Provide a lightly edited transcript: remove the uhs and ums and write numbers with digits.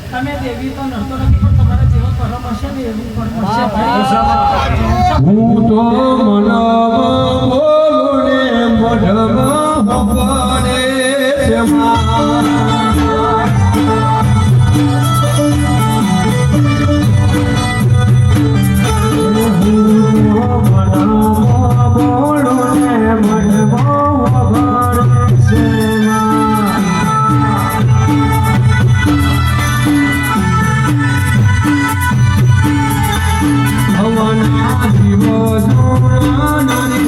તમે દેવી તો નતો નથી પણ તમારા જેવો કરો પડશે ને એવું પણ પડશે હું તો મનમાં બોલુને મઢમાં પડે છે ભવના જીવો જોડાના